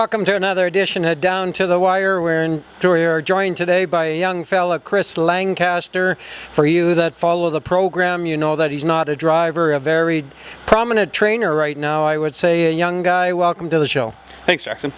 Welcome to another edition of Down to the Wire. We are joined today by a young fella, Chris Lancaster. For you that follow the program, you know that he's not a driver, a very prominent trainer right now, I would say. A young guy. Welcome to the show. Thanks, Jackson.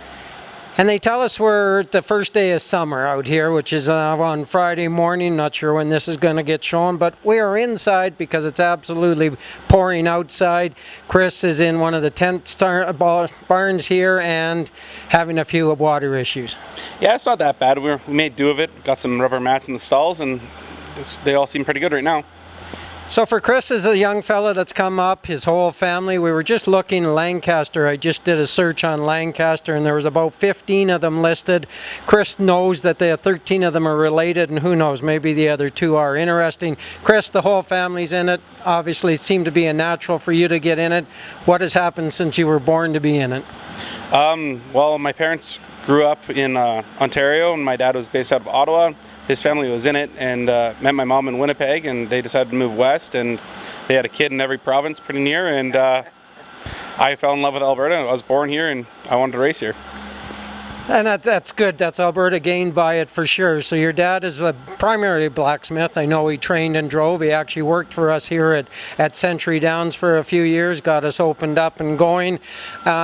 And they tell us we're the first day of summer out here, which is on Friday morning. Not sure when this is going to get shown, but we are inside because it's absolutely pouring outside. Chris is in one of the tent barns here and having a few water issues. Yeah, it's not that bad. We made do of it. Got some rubber mats in the stalls, and they all seem pretty good right now. So for Chris, as a young fella that's come up, his whole family, we were just looking Lancaster. I just did a search on Lancaster, and there was about 15 of them listed. Chris knows that the 13 of them are related, and who knows, maybe the other two are. Interesting. Chris, the whole family's in it. Obviously, it seemed to be a natural for you to get in it. What has happened since you were born to be in it? Well, my parents grew up in Ontario, and my dad was based out of Ottawa. His family was in it, and met my mom in Winnipeg, and they decided to move west, and they had a kid in every province pretty near, and I fell in love with Alberta. I was born here, and I wanted to race here. And that's good. That's Alberta gained by it for sure. So your dad is primarily a blacksmith. I know he trained and drove. He actually worked for us here at Century Downs for a few years, got us opened up and going.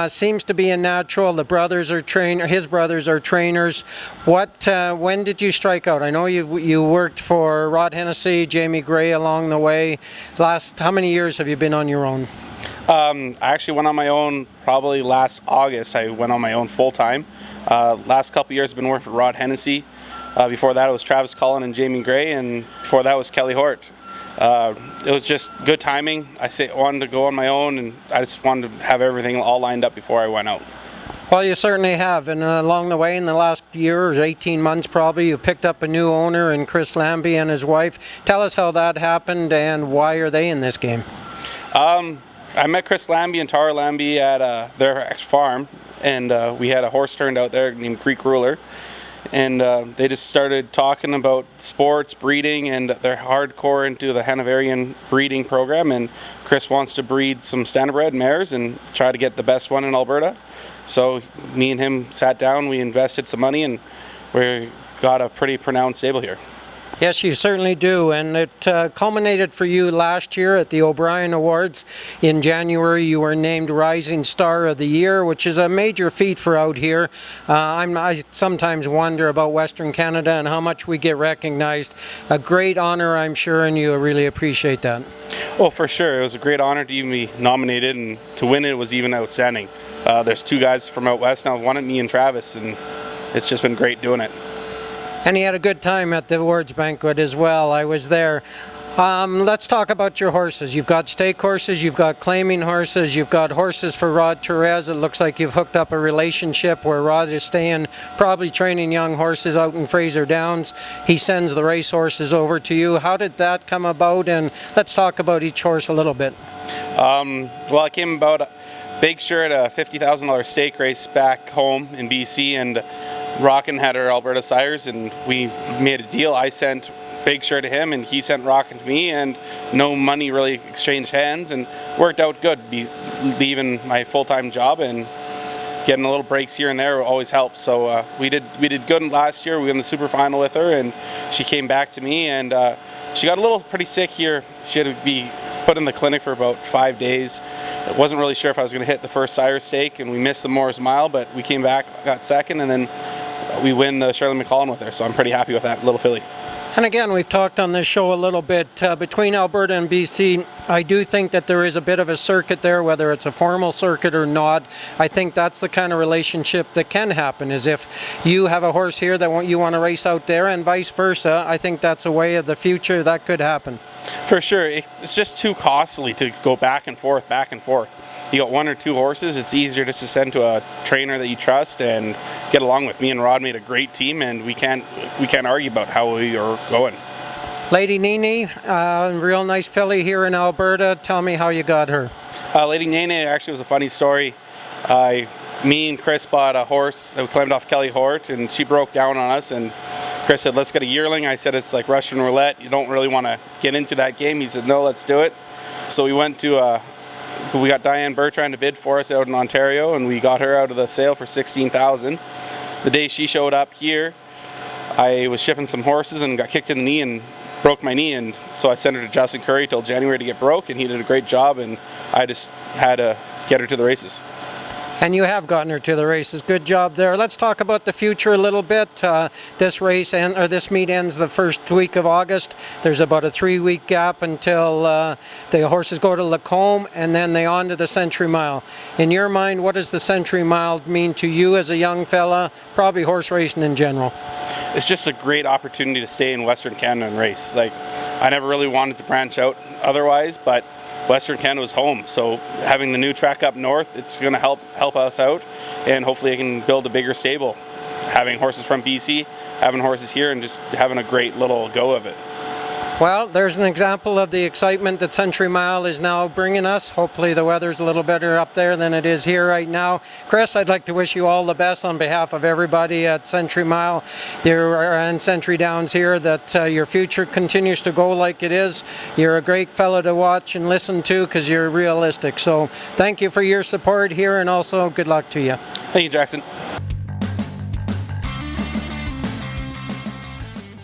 Seems to be a natural. The brothers are his brothers are trainers. When did you strike out? I know you worked for Rod Hennessy, Jamie Gray along the way. How many years have you been on your own? I actually went on my own probably last August. I went on my own full time. Last couple years I've been working for Rod Hennessy. Before that it was Travis Cullen and Jamie Gray, and before that was Kelly Hort. It was just good timing. I wanted to go on my own, and I just wanted to have everything all lined up before I went out. Well, you certainly have, and along the way in the last year or 18 months probably, you've picked up a new owner in Chris Lambie and his wife. Tell us how that happened and why are they in this game? I met Chris Lambie and Tara Lambie at their farm, and we had a horse turned out there named Greek Ruler, and they just started talking about sports, breeding, and they're hardcore into the Hanoverian breeding program, and Chris wants to breed some standardbred mares and try to get the best one in Alberta. So me and him sat down, we invested some money, and we got a pretty pronounced stable here. Yes, you certainly do, and it culminated for you last year at the O'Brien Awards. In January, you were named Rising Star of the Year, which is a major feat for out here. I sometimes wonder about Western Canada and how much we get recognized. A great honor, I'm sure, and you really appreciate that. Oh, for sure. It was a great honor to even be nominated, and to win it was even outstanding. There's two guys from out west now, one at me and Travis, and it's just been great doing it. And he had a good time at the awards banquet as well. I was there. Let's talk about your horses. You've got stake horses, you've got claiming horses, you've got horses for Rod Therese. It looks like you've hooked up a relationship where Rod is staying, probably training young horses out in Fraser Downs. He sends the race horses over to you. How did that come about? And let's talk about each horse a little bit. Well, I came about Big Sure at a $50,000 stake race back home in BC, and Rockin had our Alberta sires, and we made a deal. I sent Big Sure to him, and he sent Rockin to me, and no money really exchanged hands, and worked out good. Leaving my full-time job and getting a little breaks here and there always helps. So we did good last year. We won the super final with her, and she came back to me, and she got a little pretty sick here. She had to be put in the clinic for about 5 days. I wasn't really sure if I was going to hit the first sire stake, and we missed the Moore's Mile, but we came back, got second, and then we win the Shirley McCollum with her, so I'm pretty happy with that little filly. And again, we've talked on this show a little bit between Alberta and BC. I do think that there is a bit of a circuit there, whether it's a formal circuit or not. I think that's the kind of relationship that can happen, is if you have a horse here that you want to race out there and vice versa. I think that's a way of the future that could happen. For sure. It's just too costly to go back and forth, back and forth. You got one or two horses, it's easier just to send to a trainer that you trust and get along with. Me and Rod made a great team, and we can't argue about how we are going. Lady Nene, real nice filly here in Alberta. Tell me how you got her. Lady Nene actually was a funny story. Me and Chris bought a horse that we claimed off Kelly Hort, and she broke down on us, and Chris said, let's get a yearling. I said, it's like Russian roulette. You don't really want to get into that game. He said, no, let's do it. So we went to we got Diane Bertrand to bid for us out in Ontario, and we got her out of the sale for $16,000. The day she showed up here, I was shipping some horses and got kicked in the knee and broke my knee, and so I sent her to Justin Curry till January to get broke, and he did a great job, and I just had to get her to the races. And you have gotten her to the races. Good job there. Let's talk about the future a little bit. This meet ends the first week of August. There's about a 3-week gap until the horses go to Lacombe, and then they on to the Century Mile. In your mind, what does the Century Mile mean to you as a young fella? Probably horse racing in general. It's just a great opportunity to stay in Western Canada and race. Like, I never really wanted to branch out otherwise, but Western Canada was home, so having the new track up north, it's going to help us out, and hopefully I can build a bigger stable. Having horses from BC, having horses here, and just having a great little go of it. Well, there's an example of the excitement that Century Mile is now bringing us. Hopefully the weather's a little better up there than it is here right now. Chris, I'd like to wish you all the best on behalf of everybody at Century Mile and Century Downs here, that your future continues to go like it is. You're a great fellow to watch and listen to because you're realistic. So thank you for your support here, and also good luck to you. Thank you, Jackson.